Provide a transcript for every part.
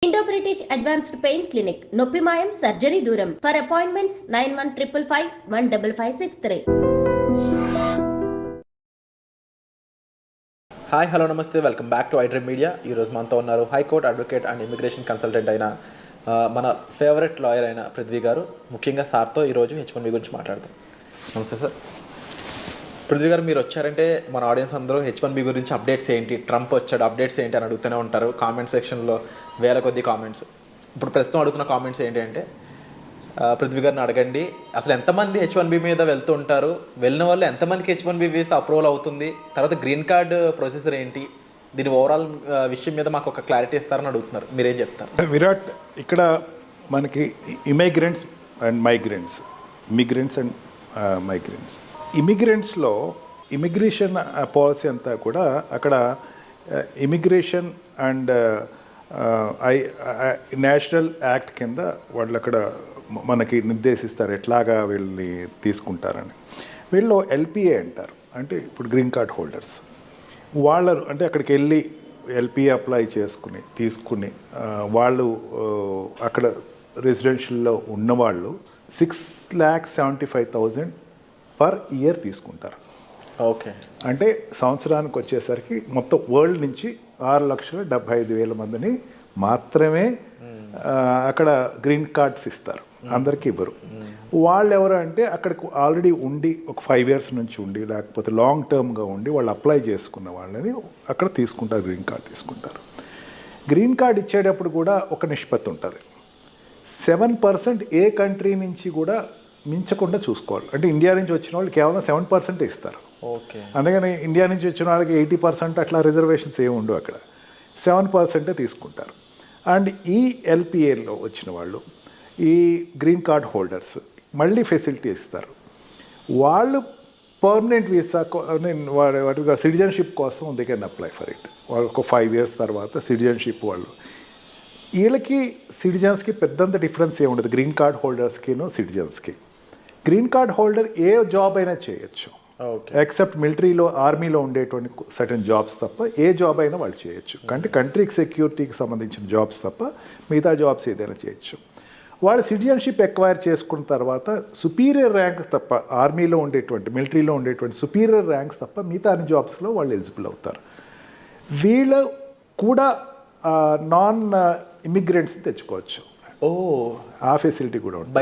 Indo British advanced pain clinic, నొప్పి మాయం, surgery దూరం. For appointments 9155515563. హాయ్, హలో, నమస్తే, welcome back to iDream media. ఈరోజు మనతో ఉన్నారు high court advocate and immigration consultant అయిన మన ఫేవరెట్ లాయర్ అయిన పృథ్వీ గారు. ముఖ్యంగా సార్తో ఈరోజు H1B గురించి మాట్లాడతాం. నమస్తే సార్. పృథ్వీ గారు, మీరు వచ్చారంటే మన ఆడియన్స్ అందరూ H1B గురించి అప్డేట్స్ ఏంటి, ట్రంప్ వచ్చాడు అప్డేట్స్ ఏంటి అని అడుగుతూనే ఉంటారు. కామెంట్ సెక్షన్లో వేల కొద్ది కామెంట్స్. ఇప్పుడు ప్రస్తుతం అడుగుతున్న కామెంట్స్ ఏంటి అంటే, పృథ్వీ గారిని అడగండి, అసలు ఎంతమంది H1B మీద వెళ్తూ ఉంటారు, వెళ్ళిన వాళ్ళు ఎంతమందికి H1B వీసా అప్రూవల్ అవుతుంది, తర్వాత గ్రీన్ కార్డ్ ప్రొసెసర్ ఏంటి, దీని ఓవరాల్ విషయం మీద మాకు ఒక క్లారిటీ ఇస్తారని అడుగుతున్నారు. మీరేం చెప్తారు? విరాట్, ఇక్కడ మనకి ఇమిగ్రెంట్స్ అండ్ మైగ్రెంట్స్, ఇమిగ్రెంట్స్లో ఇమిగ్రేషన్ పాలసీ అంతా కూడా అక్కడ ఇమిగ్రేషన్ అండ్ నేషనల్ యాక్ట్ కింద వాళ్ళు అక్కడ మనకి నిర్దేశిస్తారు ఎట్లాగా వీళ్ళని తీసుకుంటారని. వీళ్ళు LPA అంటారు, అంటే ఇప్పుడు గ్రీన్ కార్డ్ హోల్డర్స్. వాళ్ళు అంటే అక్కడికి వెళ్ళి LPA అప్లై తీసుకుని వాళ్ళు అక్కడ రెసిడెన్షియల్లో ఉన్నవాళ్ళు 6,75,000 పర్ ఇయర్ తీసుకుంటారు. ఓకే, అంటే సంవత్సరానికి వచ్చేసరికి మొత్తం వరల్డ్ నుంచి 6,75,000 మందిని మాత్రమే అక్కడ గ్రీన్ కార్డ్స్ ఇస్తారు, అందరికీ ఇవ్వరు. వాళ్ళు ఎవరు అంటే అక్కడికి ఆల్రెడీ ఉండి ఒక 5 years నుంచి ఉండి, లేకపోతే లాంగ్ టర్మ్గా ఉండి వాళ్ళు అప్లై చేసుకున్న వాళ్ళని అక్కడ తీసుకుంటారు, గ్రీన్ కార్డ్ తీసుకుంటారు. గ్రీన్ కార్డ్ ఇచ్చేటప్పుడు కూడా ఒక నిష్పత్తి ఉంటుంది. 7% ఏ కంట్రీ నుంచి కూడా మించకుండా చూసుకోవాలి. అంటే ఇండియా నుంచి వచ్చిన వాళ్ళు కేవలం 7% ఇస్తారు. ఓకే, అందుకని ఇండియా నుంచి వచ్చిన వాళ్ళకి 80% అట్లా రిజర్వేషన్స్ ఏమి ఉండవు, అక్కడ 7% తీసుకుంటారు. అండ్ ఈ LPAలో వచ్చిన వాళ్ళు, ఈ గ్రీన్ కార్డ్ హోల్డర్స్ మళ్ళీ ఫెసిలిటీ ఇస్తారు. వాళ్ళు పర్మనెంట్ వీసా వాటిగా సిటిజన్షిప్ కోసం they can apply for it. వాళ్ళు ఒక 5 years తర్వాత సిటిజన్షిప్ వాళ్ళు. వీళ్ళకి సిటిజన్స్కి పెద్దంత డిఫరెన్స్ ఏమి ఉండదు, గ్రీన్ కార్డ్ హోల్డర్స్కిను సిటిజన్స్కి. గ్రీన్ కార్డ్ హోల్డర్ ఏ జాబ్ అయినా చేయొచ్చు, ఎక్సెప్ట్ మిలిటరీలో, ఆర్మీలో ఉండేటువంటి సర్టన్ జాబ్స్ తప్ప ఏ జాబ్ అయినా వాళ్ళు చేయొచ్చు. అంటే కంట్రీకి సెక్యూరిటీకి సంబంధించిన జాబ్స్ తప్ప మిగతా జాబ్స్ ఏదైనా చేయొచ్చు. వాళ్ళు సిటిజన్షిప్ ఎక్వైర్ చేసుకున్న తర్వాత సుపీరియర్ ర్యాంక్స్ తప్ప, ఆర్మీలో ఉండేటువంటి, మిలిటరీలో ఉండేటువంటి సుపీరియర్ ర్యాంక్స్ తప్ప మిగతా అన్ని జాబ్స్లో వాళ్ళు ఎలిజిబుల్ అవుతారు. వీళ్ళు కూడా నాన్ ఇమిగ్రెంట్స్ని తెచ్చుకోవచ్చు. ఆ ఫెసిలిటీ కూడా ఉంటుంది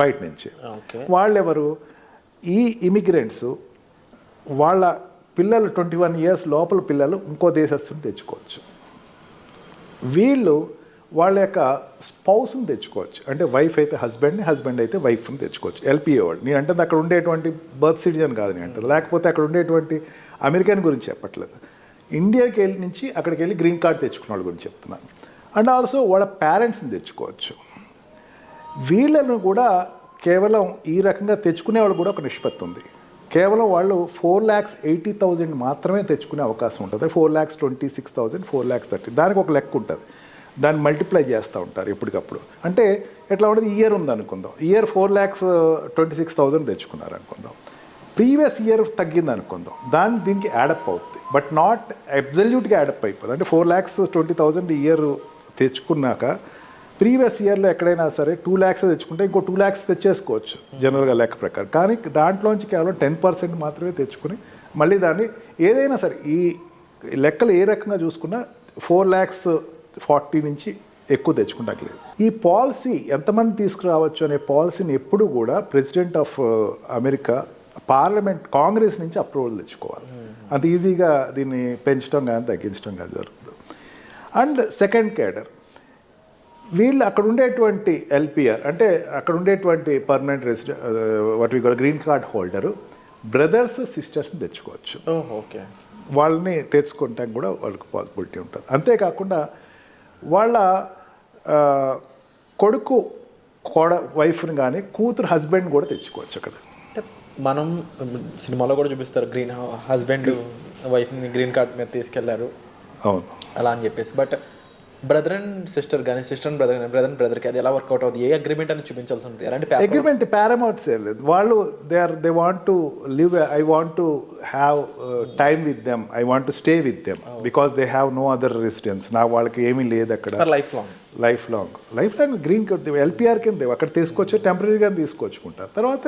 బయట నుంచి. వాళ్ళెవరు? ఈ ఇమిగ్రెంట్స్ వాళ్ళ పిల్లలు 21 years లోపల పిల్లలు ఇంకో దేశస్తుని తెచ్చుకోవచ్చు. వీళ్ళు వాళ్ళ యొక్క స్పౌస్ని తెచ్చుకోవచ్చు. అంటే వైఫ్ అయితే హస్బెండ్ని, హస్బెండ్ అయితే వైఫ్ని తెచ్చుకోవచ్చు. LPA వాళ్ళు. నేను అంటే అక్కడ ఉండేటువంటి బర్త్ సిటిజన్ కాదు నేను అంటే, లేకపోతే అక్కడ ఉండేటువంటి అమెరికన్ గురించి చెప్పట్లేదు. ఇండియాకి నుంచి అక్కడికి వెళ్ళి గ్రీన్ కార్డ్ తెచ్చుకున్న వాళ్ళ గురించి చెప్తున్నాను. అండ్ ఆల్సో వాళ్ళ పేరెంట్స్ని తెచ్చుకోవచ్చు. వీళ్ళను కూడా కేవలం ఈ రకంగా తెచ్చుకునే వాళ్ళు కూడా ఒక నిష్పత్తి ఉంది. కేవలం వాళ్ళు 4,80,000 మాత్రమే తెచ్చుకునే అవకాశం ఉంటుంది. 4,26,000, 4,30,000 దానికి ఒక లెక్క ఉంటుంది. దాన్ని మల్టిప్లై చేస్తూ ఉంటారు ఎప్పటికప్పుడు. అంటే ఎట్లా ఉంటుంది, ఇయర్ ఉందనుకుందాం, ఇయర్ 4,26,000 తెచ్చుకున్నారు అనుకుందాం, ప్రీవియస్ ఇయర్ తగ్గింది అనుకుందాం, దీనికి యాడప్ అవుతుంది. బట్ నాట్ అబ్జల్యూట్గా యాడప్ అయిపోతుంది. అంటే 4,20,000 ఇయర్ తెచ్చుకున్నాక ప్రీవియస్ ఇయర్లో ఎక్కడైనా సరే 2 lakhs తెచ్చుకుంటే ఇంకో 2 lakhs తెచ్చేసుకోవచ్చు జనరల్గా లెక్క ప్రకారం. కానీ దాంట్లోంచి కేవలం 10% మాత్రమే తెచ్చుకుని మళ్ళీ దాన్ని ఏదైనా సరే ఈ లెక్కలు ఏ రకంగా చూసుకున్నా 4,40,000 నుంచి ఎక్కువ తెచ్చుకుంటాకలేదు. ఈ పాలసీ ఎంతమంది తీసుకురావచ్చు అనే పాలసీని ఎప్పుడు కూడా president of America parliament, Congress నుంచి అప్రూవల్ తెచ్చుకోవాలి. అంత ఈజీగా దీన్ని పెంచడం కానీ తగ్గించడం కానీ జరుగుతుంది. అండ్ సెకండ్ కేడర్, వీళ్ళు అక్కడ ఉండేటువంటి LPR అంటే అక్కడ ఉండేటువంటి permanent resident what we call green card holder brothers, సిస్టర్స్ని తెచ్చుకోవచ్చు. ఓకే, వాళ్ళని తెచ్చుకోవటానికి కూడా వాళ్ళకి పాసిబిలిటీ ఉంటుంది. అంతేకాకుండా వాళ్ళ కొడుకు వైఫ్ని కానీ కూతురు హస్బెండ్ కూడా తెచ్చుకోవచ్చు. అక్కడ మనం సినిమాలో కూడా చూపిస్తారు, హస్బెండ్ వైఫ్ని గ్రీన్ కార్డ్ మీద తీసుకెళ్లారు, అవును అలా అని చెప్పేసి. బట్ బ్రదర్ అండ్ సిస్టర్ కానీ, సిస్టర్ అండ్ బ్రదర్కి అది ఎలా వర్కౌట్ అవుతుంది? ఏ అగ్రిమెంట్ అని చూపించాల్సి ఉంటుంది? అలాంటి అగ్రిమెంట్ పారామౌంట్స్ ఏం లేదు. వాళ్ళు they want to live, I want to have time with them, I want to stay with them because they have no other residence. నా వాళ్ళకి ఏమీ లేదు అక్కడ, life long life long green card LPR కింద అక్కడ తీసుకొచ్చి టెంపరీగా తీసుకొచ్చుకుంటారు. తర్వాత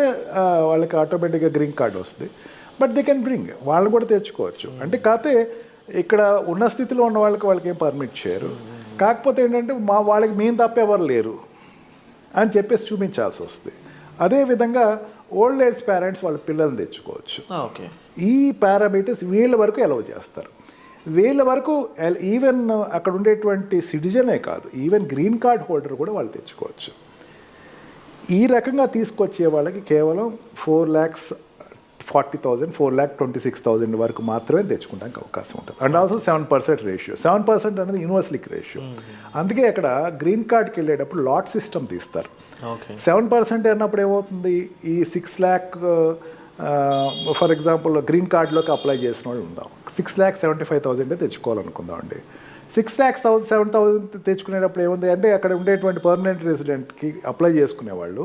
వాళ్ళకి ఆటోమేటిక్గా గ్రీన్ కార్డ్ వస్తుంది. బట్ దే కెన్ బ్రింగ్, వాళ్ళు కూడా తెచ్చుకోవచ్చు. అంటే కాకపోతే ఇక్కడ ఉన్న స్థితిలో ఉన్న వాళ్ళకి ఏం పర్మిట్ చేయరు. కాకపోతే ఏంటంటే వాళ్ళకి మేము తప్ప ఎవరు లేరు అని చెప్పేసి చూపించాల్సి వస్తుంది. అదేవిధంగా ఓల్డ్ ఏజ్ పేరెంట్స్ వాళ్ళ పిల్లల్ని తెచ్చుకోవచ్చు. ఓకే, ఈ పారామీటర్స్ వీళ్ళ వరకు అలౌ చేస్తారు. వీళ్ళ వరకు ఈవెన్ అక్కడ ఉండేటువంటి సిటిజనే కాదు, ఈవెన్ గ్రీన్ కార్డ్ హోల్డర్ కూడా వాళ్ళు తెచ్చుకోవచ్చు. ఈ రకంగా తీసుకొచ్చే వాళ్ళకి కేవలం 4,40,000 4,26,000 వరకు మాత్రమే తెచ్చుకోవడానికి అవకాశం ఉంటుంది. And also 7% ratio. 7% అనేది యూనివర్సలిక్ రేషియో. అందుకే అక్కడ గ్రీన్ కార్డ్కి వెళ్ళేటప్పుడు లాట్ సిస్టమ్ తీస్తారు. 7% అన్నప్పుడు ఏమవుతుంది, ఈ 6 lakh ఫర్ ఎగ్జాంపుల్ గ్రీన్ కార్డులోకి అప్లై చేసిన వాళ్ళు ఉందాం, 6,75,000 తెచ్చుకోవాలనుకుందాం అండి. 6,07,000 తెచ్చుకునేటప్పుడు ఏముంది అంటే అక్కడ ఉండేటువంటి పర్మనెంట్ రెసిడెంట్కి అప్లై చేసుకునేవాళ్ళు,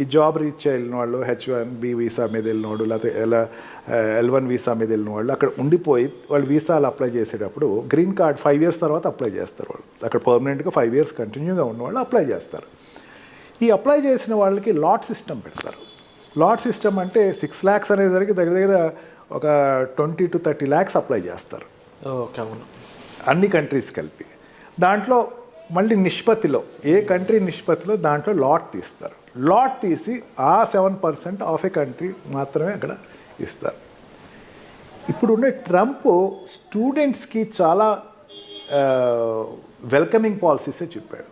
ఈ జాబ్ రీచ్ వెళ్ళిన వాళ్ళు, H1B వీసా మీద వెళ్ళిన వాళ్ళు, లేకపోతే L1 వీసా మీద వెళ్ళిన వాళ్ళు అక్కడ ఉండిపోయి వాళ్ళు వీసాలు అప్లై చేసేటప్పుడు గ్రీన్ కార్డ్ 5 years తర్వాత అప్లై చేస్తారు. వాళ్ళు అక్కడ పర్మనెంట్గా 5 years కంటిన్యూగా ఉన్నవాళ్ళు అప్లై చేస్తారు. ఈ అప్లై చేసిన వాళ్ళకి లాట్ సిస్టమ్ పెడతారు. లాట్ సిస్టమ్ అంటే 6 lakhs అనేసరికి దగ్గర ఒక 20 to 30 lakhs అప్లై చేస్తారు. ఓకే, అవును, అన్ని కంట్రీస్ కలిపి. దాంట్లో మళ్ళీ నిష్పత్తిలో ఏ కంట్రీ నిష్పత్తిలో దాంట్లో లాట్ తీస్తారు. లాట్ తీసి ఆ 7% ఆఫ్ ఏ కంట్రీ మాత్రమే అక్కడ ఇస్తారు. ఇప్పుడున్న ట్రంప్ స్టూడెంట్స్కి చాలా వెల్కమింగ్ పాలసీసే చెప్పాడు.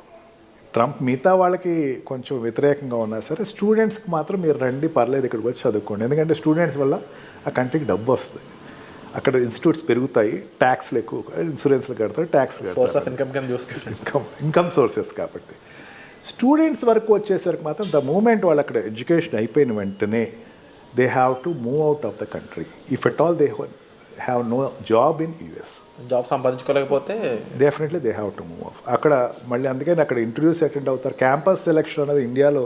ట్రంప్ మిగతా వాళ్ళకి కొంచెం వ్యతిరేకంగా ఉన్నా సరే స్టూడెంట్స్కి మాత్రం మీరు రండి, పర్లేదు ఇక్కడికి వచ్చి చదువుకోండి. ఎందుకంటే స్టూడెంట్స్ వల్ల ఆ కంట్రీకి డబ్బు వస్తుంది, అక్కడ ఇన్స్టిట్యూట్స్ పెరుగుతాయి, ట్యాక్స్లు ఎక్కువ, ఇన్సూరెన్స్లు కడతారు, ట్యాక్స్లు కడతారు, ఇన్కమ్ సోర్సెస్. కాబట్టి స్టూడెంట్స్ వరకు వచ్చేసరికి మాత్రం ద మూమెంట్ వాళ్ళు అక్కడ ఎడ్యుకేషన్ అయిపోయిన వెంటనే they have to move out of the country if at all they have no job in US. Job సంపాదించుకోలేకపోతే definitely they have to move off. అక్కడ మళ్ళీ అందుకని అక్కడ ఇంటర్వ్యూస్ అటెండ్ అవుతారు. క్యాంపస్ సెలెక్షన్ అనేది ఇండియాలో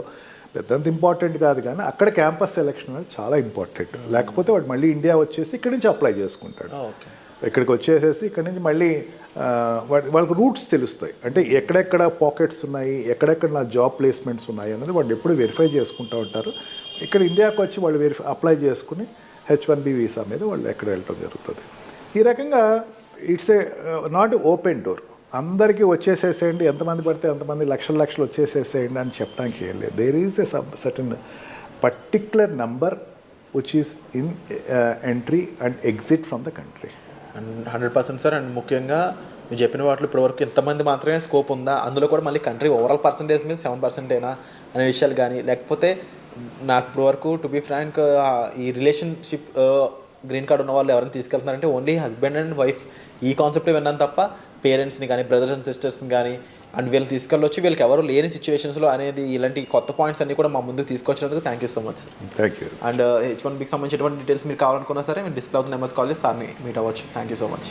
పెద్దంత ఇంపార్టెంట్ కాదు, కానీ అక్కడ క్యాంపస్ సెలెక్షన్ అనేది చాలా ఇంపార్టెంట్. లేకపోతే వాడు మళ్ళీ ఇండియా వచ్చేసి ఇక్కడి నుంచి అప్లై చేసుకుంటాడు. ఇక్కడికి వచ్చేసేసి ఇక్కడి నుంచి మళ్ళీ వాళ్ళకి రూట్స్ తెలుస్తాయి, అంటే ఎక్కడెక్కడ పాకెట్స్ ఉన్నాయి, ఎక్కడెక్కడ నా జాబ్ ప్లేస్మెంట్స్ ఉన్నాయి అన్నది వాళ్ళు ఎప్పుడు వెరిఫై చేసుకుంటూ ఉంటారు. ఇక్కడ ఇండియాకి వచ్చి వాళ్ళు అప్లై చేసుకుని H1B వీసా మీద వాళ్ళు ఎక్కడ వెళ్ళటం జరుగుతుంది. ఈ రకంగా it's a not open door, అందరికీ వచ్చేసేసేయండి, ఎంతమంది పడితే అంతమంది లక్షలు వచ్చేసేసేయండి అని చెప్పడానికి ఏం లేదు. There is a certain particular number which is in entry and exit from the country. 100% sir. And ముఖ్యంగా మీరు చెప్పిన వాటిలో ఇప్పటివరకు ఇంతమంది మాత్రమే స్కోప్ ఉందా, అందులో కూడా మళ్ళీ కంట్రీ ఓవరాల్ పర్సంటేజ్ మీద 7%ఏనా అనే విషయాలు కానీ, లేకపోతే నాకు ఇప్పటివరకు టు బీ ఫ్రాంక్ ఈ రిలేషన్షిప్ గ్రీన్ కార్డ్ ఉన్న వాళ్ళు ఎవరైనా తీసుకెళ్తున్నారంటే ఓన్లీ హస్బెండ్ అండ్ వైఫ్ ఈ కాన్సెప్ట్ విన్నాను తప్ప పేరెంట్స్ని కానీ బ్రదర్స్ అండ్ సిస్టర్స్ని కానీ అండ్ వీళ్ళు తీసుకెళ్ళొచ్చి వీళ్ళకి ఎవరు లేని సిచ్యువేషన్స్లో అనేది ఇలాంటి కొత్త పాయింట్స్ అన్ని కూడా మా ముందుకు తీసుకొచ్చినందుకు thank you so much sir. Thank you. And H1Bకి సంబంధించినటువంటి డీటెయిల్స్ మీరు కావాలనుకున్నా సరే మీరు డిస్ప్లే అవుతున్న నెంబర్స్ కాల్ చేసి సార్ని మీట్ అవ్వచ్చు. Thank you so much.